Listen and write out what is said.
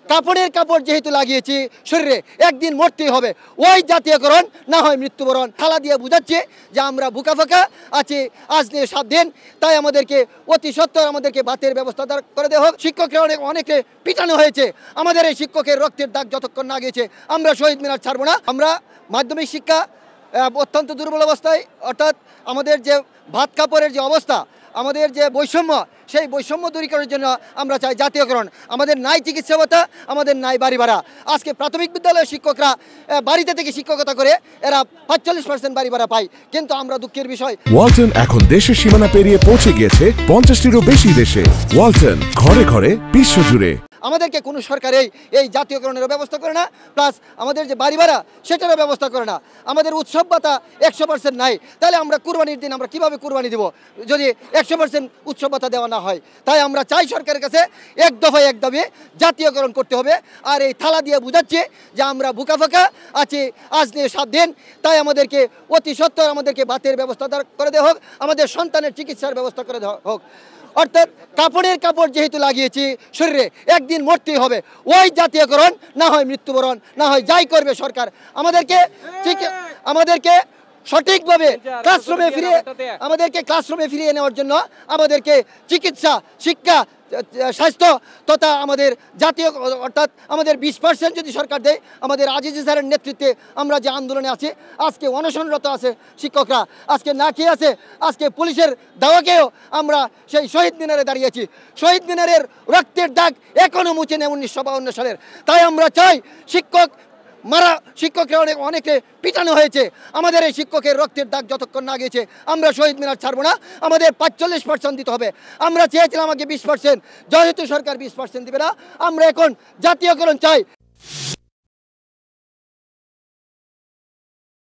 কাপড়ের কাপড় যেহেতু লাগিয়েছি শরীরে একদিন মরতেই হবে, ওই জাতীয়করণ না হয় মৃত্যুবরণ। থালা দিয়ে বুঝাচ্ছে যে আমরা বুকা ফাঁকা আছি আজ নিয়ে 7 দিন, তাই আমাদেরকে অতি সত্বর আমাদেরকে ভাতের ব্যবস্থা করে দেওয়া হোক। শিক্ষকরা অনেকে পিটানো হয়েছে, আমাদের এই শিক্ষকের রক্তের দাগ যতক্ষণ না গিয়েছে আমরা শহীদ মিনার ছাড়বো না। আমরা মাধ্যমিক শিক্ষা অত্যন্ত দুর্বল অবস্থায়, অর্থাৎ আমাদের যে ভাত কাপড়ের যে অবস্থা, আমাদের যে বৈষম্য, সেই বৈষম্য দূরীকরণের জন্য আমরা চাই জাতীয়করণ। আমাদের নাই চিকিৎসা ভাতা, আমাদের নাই বাড়ি ভাড়া। আজকে প্রাথমিক বিদ্যালয়ের শিক্ষকরা বাড়িতে থেকে শিক্ষকতা করে এরা 45% বাড়ি ভাড়া পায়, কিন্তু আমরা দুঃখের বিষয় ওয়ালটন এখন দেশের সীমানা পেরিয়ে পৌঁছে গিয়েছে 50টিরও বেশি দেশে। ওয়ালটন, ঘরে ঘরে বিশ্বজুড়ে। আমাদেরকে কোনো সরকার এই জাতীয়করণের ব্যবস্থা করে না, প্লাস আমাদের যে বাড়ি ভাড়া সেটারও ব্যবস্থা করে না। আমাদের উৎসব ভাতা 100% নাই, তাহলে আমরা কুরবানির দিন আমরা কিভাবে কুরবানি দেব যদি 100% উৎসব ভাতা দেওয়া না হয়? তাই আমরা চাই সরকারের কাছে এক দফায় এক দাবি জাতীয়করণ করতে হবে। আর এই থালা দিয়ে বুঝাচ্ছে যে আমরা বুকা ফাঁকা আছি আজ নিয়ে 7 দিন, তাই আমাদেরকে অতি সত্বর আমাদেরকে ভাতের ব্যবস্থা করে দেওয়া হোক, আমাদের সন্তানের চিকিৎসার ব্যবস্থা করে দেওয়া হোক। অর্থাৎ কাপড়ের কাপড় যেহেতু লাগিয়েছি শরীরে একদিন মরতেই হবে, ওই জাতীয়করণ না হয় মৃত্যুবরণ, না হয় যাই করবে সরকার। আমাদেরকে সঠিকভাবে ক্লাসরুমে ফিরিয়ে নেওয়ার জন্য আমাদেরকে চিকিৎসা, শিক্ষা, স্বাস্থ্য তথা আমাদের জাতীয়, অর্থাৎ আমাদের 20% যদি সরকার দেয়, আমাদের আজিজি স্যারের নেতৃত্বে আমরা যে আন্দোলনে আছি, আজকে অনশনরত আছে শিক্ষকরা, আজকে না খেয়ে আছে, আজকে পুলিশের দাওয়াকেও আমরা সেই শহীদ মিনারে দাঁড়িয়েছি। শহীদ মিনারের রক্তের দাগ এখনও মুছে নেই 1952 সালের। তাই আমরা চাই শিক্ষকরা অনেকে পিটানো হয়েছে, আমাদের এই শিক্ষকের রক্তের দাগ যতক্ষণ না গিয়েছে আমরা শহীদ মিনার ছাড়বো না। আমাদের 45% দিতে হবে। আমরা চেয়েছিলাম আমাকে 20%, যেহেতু সরকার 20% দিবে না, আমরা এখন জাতীয়করণ চাই।